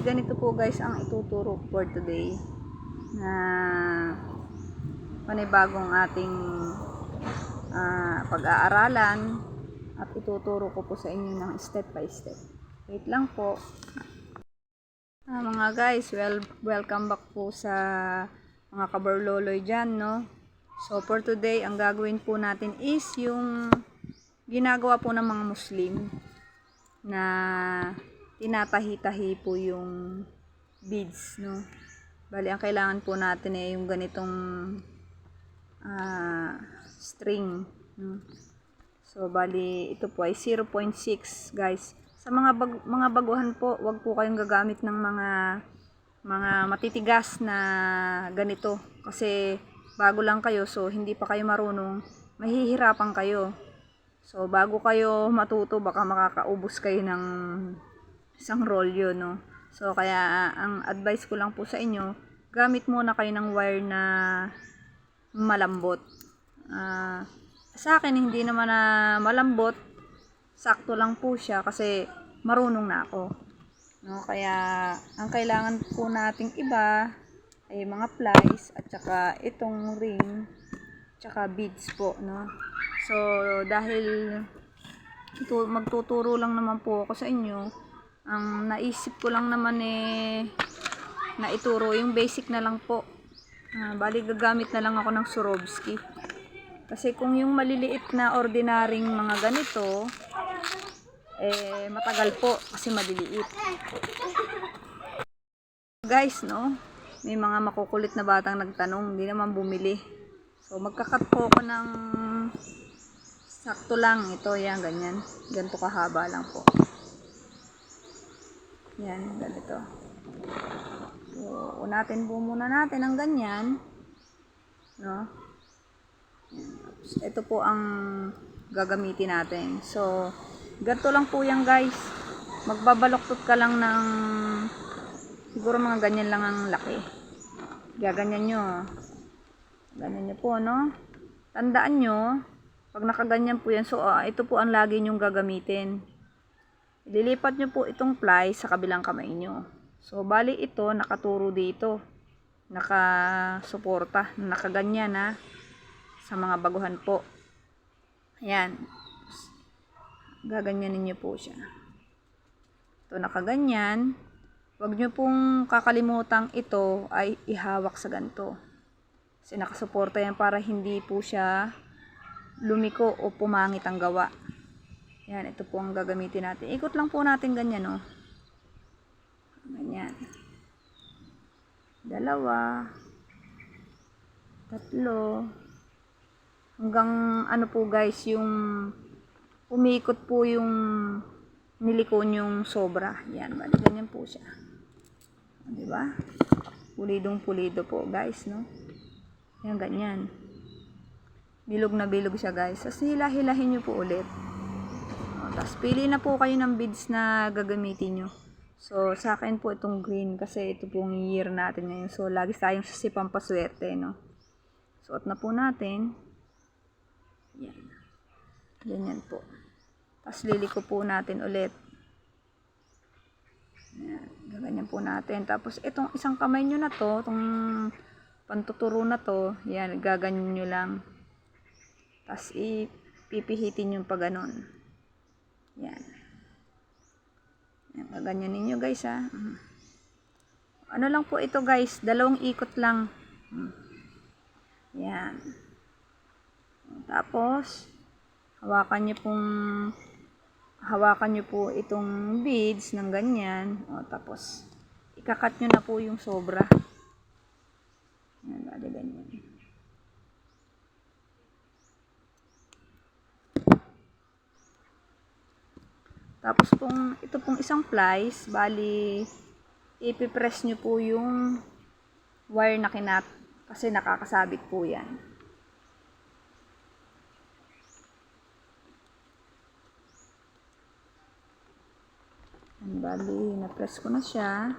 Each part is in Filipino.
ganito po guys ang ituturo for today na panibagong ating pag-aaralan at ituturo ko po sa inyo ng step by step. Wait lang po. Mga guys, welcome back po sa mga kabarloloy dyan, no? So for today, ang gagawin po natin is yung ginagawa po ng mga Muslim na tinatahi-tahi po yung beads, no? Bali, ang kailangan po natin ay yung ganitong string, no? So bali ito po ay 0.6 guys. Sa mga baguhan po, wag po kayong gagamit ng mga matitigas na ganito kasi bago lang kayo, so hindi pa kayo marunong, mahihirapan kayo. So bago kayo matuto, baka makakaubos kayo ng isang rolyo, no? So kaya ang advice ko lang po sa inyo, gamit muna kayo ng wire na malambot. Sa akin hindi naman na malambot, sakto lang po siya kasi marunong na ako, no? Kaya ang kailangan po nating iba ay mga plies at saka itong ring tsaka beads po, no? So dahil magtuturo lang naman po ako sa inyo, ang naisip ko lang naman na ituro yung basic na lang po. Bali gagamit na lang ako ng Swarovski. Kasi kung yung maliliit na ordinaryong mga ganito, matagal po kasi maliliit. Guys, no? May mga makukulit na batang nagtanong, hindi naman bumili. So magkakat po ako ng sakto lang. Ito, yan, ganyan. Ganito kahaba lang po. Yan, ganito. So, unatin po muna natin ang ganyan. No? Ito po ang gagamitin natin. So, ganito lang po yan guys. Magbabaloktot ka lang ng siguro mga ganyan lang ang laki. Gaganyan nyo. Ganyan nyo po, no? Tandaan nyo, pag nakaganyan po yan, so ito po ang lagi nyong gagamitin. Ililipat nyo po itong ply sa kabilang kamay nyo. So, bali ito, nakaturo dito. Nakasuporta, nakaganyan ha. Sa mga baguhan po. Ayan. Gaganyanin nyo po siya. Ito, nakaganyan. Huwag nyo pong kakalimutang ito ay ihawak sa ganito. Kasi nakasuporta yan para hindi po siya lumiko o pumangit ang gawa. Yan, ito po ang gagamitin natin. Ikot lang po natin ganyan, no? Ganyan. 2, 3, hanggang ano po guys, yung umikot po yung niliko yung sobra. Yan, bali ganyan po siya. Diba? Pulidong pulido po guys, no? Yan, ganyan. Bilog na bilog siya guys. Tapos hilahin nyo po ulit. Tapos pili na po kayo ng beads na gagamitin nyo. So sa akin po itong green kasi ito pong year natin ngayon. So lagi tayong sasipang paswerte, no? Suot na po natin. Yan. Ganyan po. Tapos liliko po natin ulit. Yan. Ganyan po natin. Tapos itong isang kamay nyo na to, itong pantuturo na to, yan, gaganyan nyo lang. Tapos ipipihitin yung pa ganon. Yan. Yan, gaganyan ninyo guys ha. Ano lang po ito guys, 2 ikot lang. Yan. Tapos hawakan nyo po itong beads ng ganyan. Tapos ikakat nyo na po yung sobra. Yan, bali ganyan. Tapos ito pong isang plies, bali ipipress nyo po yung wire na kinat kasi nakakasabit po yan. Bali, na-press ko na siya.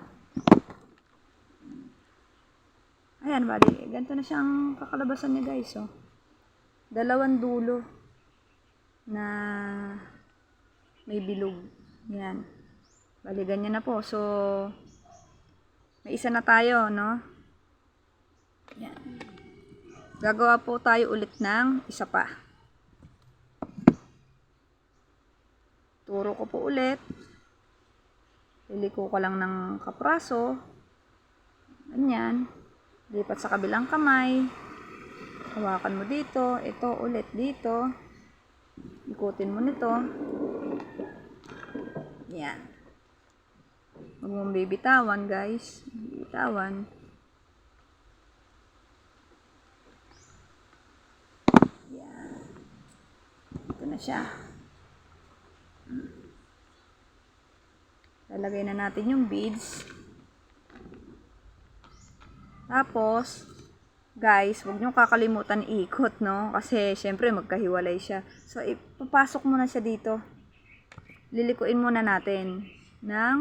Ayan, bali, ganito na siyang kakalabasan niya guys, oh. 2 dulo na may bilog. Yan. Bali, ganyan na po. So, May isa na tayo, no? Yan. Gagawa po tayo ulit ng isa pa. Turo ko po ulit. Liliko ko lang ng kapraso. Ganyan. Lipat sa kabilang kamay. Hawakan mo dito. Ito ulit dito. Ikutin mo nito. Yan. Huwag mong bibitawan, guys. Bibitawan. Yan. Ito na siya. Lalagay na natin yung beads. Tapos, guys, huwag nyo kakalimutan ikot, no? Kasi, syempre, magkahiwalay siya. So, ipapasok mo na siya dito. Lilikuin muna natin ng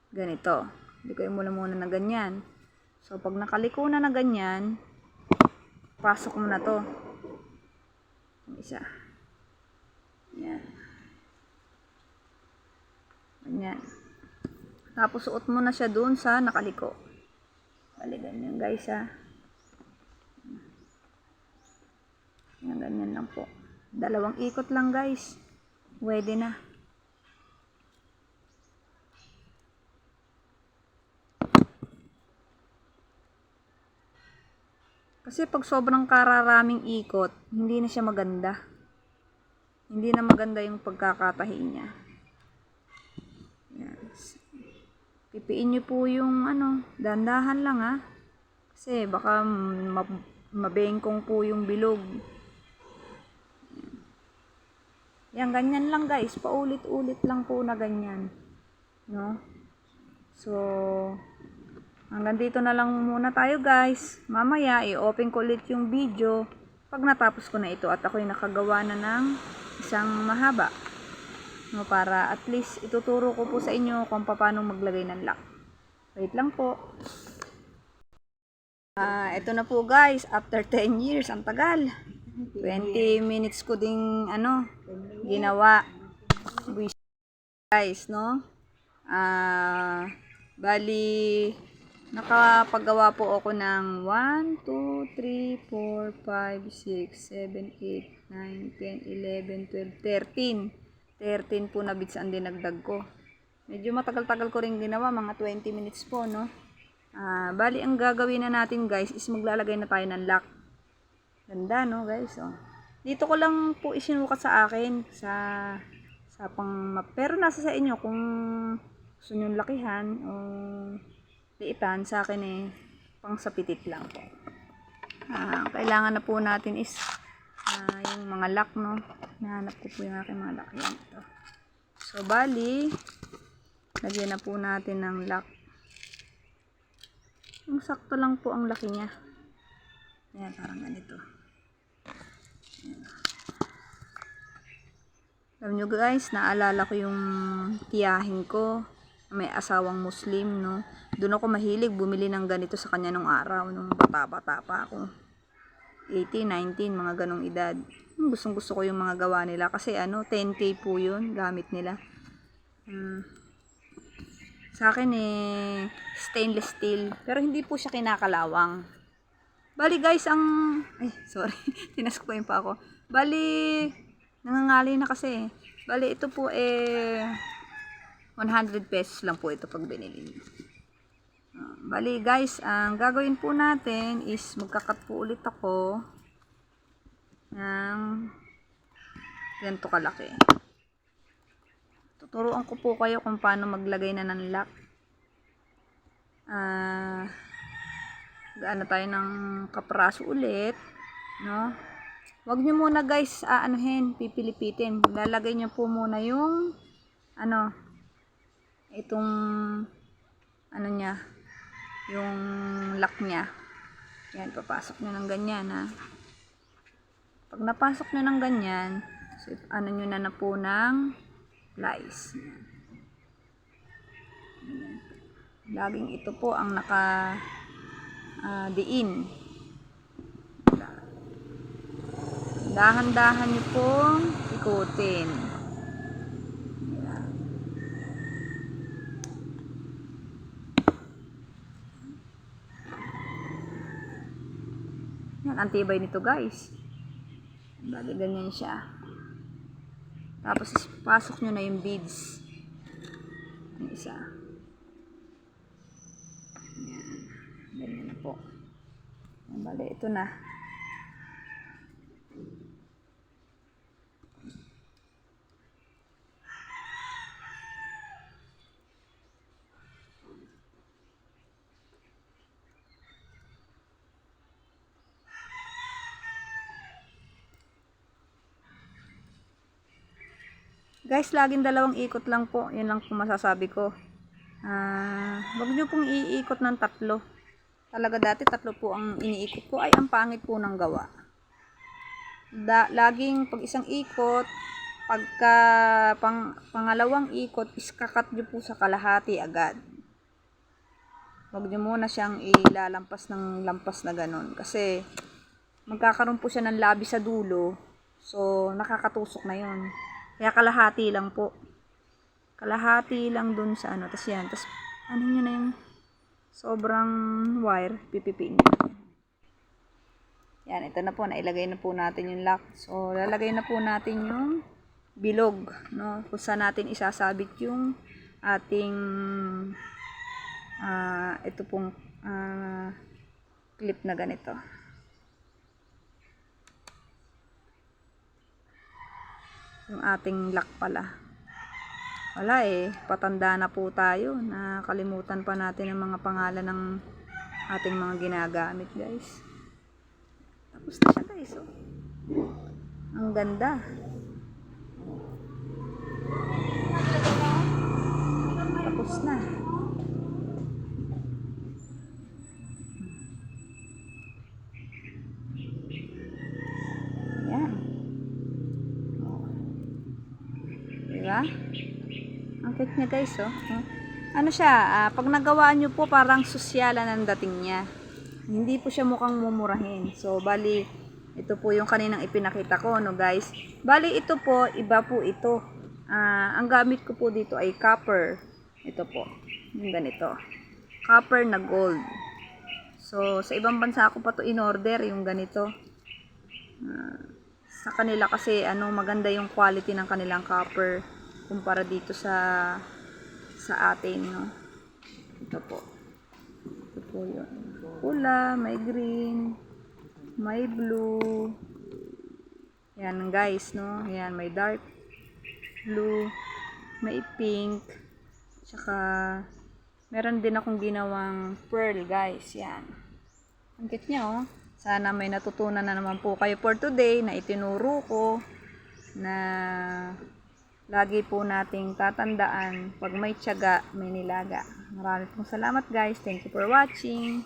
ganito. Likuin mo na muna na ganyan. So, pag nakaliko na ganyan, pasok mo na to. Isa. Yan. Ganyan. Tapos, suot mo na siya dun sa nakaliko. Bali, ganyan, guys, ha. Yan, ganyan lang po. 2 ikot lang, guys. Pwede na. Kasi pag sobrang kararaming ikot, hindi na siya maganda. Hindi na maganda yung pagkakatahi niya. Yan. Pipiin nyo po yung dandahan lang, ha. Kasi baka mabengkong po yung bilog. Yan, ganyan lang, guys. Paulit-ulit lang po na ganyan. No? So, hanggang dito na lang muna tayo, guys. Mamaya, i-open ko ulit yung video pag natapos ko na ito at ako'y nakagawa na ng isang mahaba. No, para at least ituturo ko po sa inyo kung paano maglagay ng lock. Wait lang po. Ito na po, guys. After 10 years, ang tagal. 20 minutes ko ding ginawa. Guys, no? Bali, nakapagawa po ako ng 1, 2, 3, 4, 5, 6, 7, 8, 9, 10, 11, 12, 13. 13 po na bits ang dinagdag ko. Medyo matagal-tagal ko rin ginawa, mga 20 minutes po, no? Bali, ang gagawin na natin, guys, is maglalagay na tayo ng lock. Ganda, no, guys? Oh. Dito ko lang po isinukat sa akin, sa pero nasa sa inyo kung gusto nyo lakihan o liitan. Sa akin pang sa pitit lang po. Kailangan na po natin is yung mga lock, no? Nahanap ko po yung aking mga lock. Yan, ito. So, bali, lagyan na po natin ng lock. Yung sakto lang po ang laki niya. Yan, parang ganito. Yan. Alam nyo, guys, naalala ko yung tiyahin ko. May asawang Muslim, no? Doon ako mahilig bumili ng ganito sa kanya nung araw, nung bata-bata pa ako. 18, 19, mga ganong edad. Gustong gusto ko yung mga gawa nila kasi 10K po yun gamit nila. Sa akin stainless steel, pero hindi po siya kinakalawang. Bali, guys, sorry, tinaskwain pa ako. Bali, nangangali na kasi. Bali, ito po 100 pesos lang po ito pag binili. Bali, guys, ang gagawin po natin is magkakat po ulit ako ng ganito kalaki. Tuturuan ko po kayo kung paano maglagay na ng lock. Gaano tayo ng kapraso ulit, no? Wag nyo muna, guys, pipilipitin. Lalagay nyo po muna yung itong niya, yung lock niya. Yan, papasok nyo ng ganyan, ha. Pag napasok nyo ng ganyan, so, nyo na po ng plies. Laging ito po ang diin. Dahan-dahan nyo pong ikutin. Yan, antibay nito guys. Bali, ganyan siya. Tapos, pasok nyo na yung beads. Yung isa. Yan. Ganyan na po. Yan, bali, ito na. Guys, laging 2 ikot lang po. Yan lang po masasabi ko. Wag nyo pong iikot ng 3. Talaga dati 3 po ang iniikot ko. Ay, ang pangit po ng gawa. Laging pag isang ikot, pagka pangalawang ikot, iskakat nyo po sa kalahati agad. Wag nyo muna siyang ilalampas ng lampas na ganon. Kasi magkakaroon po siya ng labi sa dulo. So, nakakatusok na yon. Kaya kalahati lang po. Kalahati lang dun sa ano. Tapos yan. Tapos ano nyo na yung sobrang wire. Pipipiin nyo. Yan. Ito na po. Nailagay na po natin yung lock. So, lalagay na po natin yung bilog. No? Kung saan natin isasabit yung ating ito pong clip na ganito. Yung ating lock pala. Wala patanda na po tayo. Nakalimutan pa natin ang mga pangalan ng ating mga ginagamit guys. Tapos na siya guys. Ang ganda. Tapos na. Yan. Diba? Ang cute niya guys, Ano siya, pag nagawa nyo po, parang sosyalan ang dating niya. Hindi po siya mukhang mumurahin. So, bali, ito po yung kaninang ipinakita ko, no guys. Bali, ito po, iba po ito. Ang gamit ko po dito ay copper. Ito po, yung ganito. Copper na gold. So, sa ibang bansa ako pa to in-order, yung ganito. Sa kanila kasi, maganda yung quality ng kanilang copper kumpara dito sa atin, no. Ito po. Ito po yun. Pula, may green, may blue. Yan guys, no. Yan, may dark blue, may pink. Tsaka, meron din akong ginawang pearl, guys. Yan. Ang cute niya, Sana may natutunan na naman po kayo for today na itinuro ko na lagi po nating tatandaan, pag may tiyaga, may nilaga. Maraming pong salamat guys. Thank you for watching.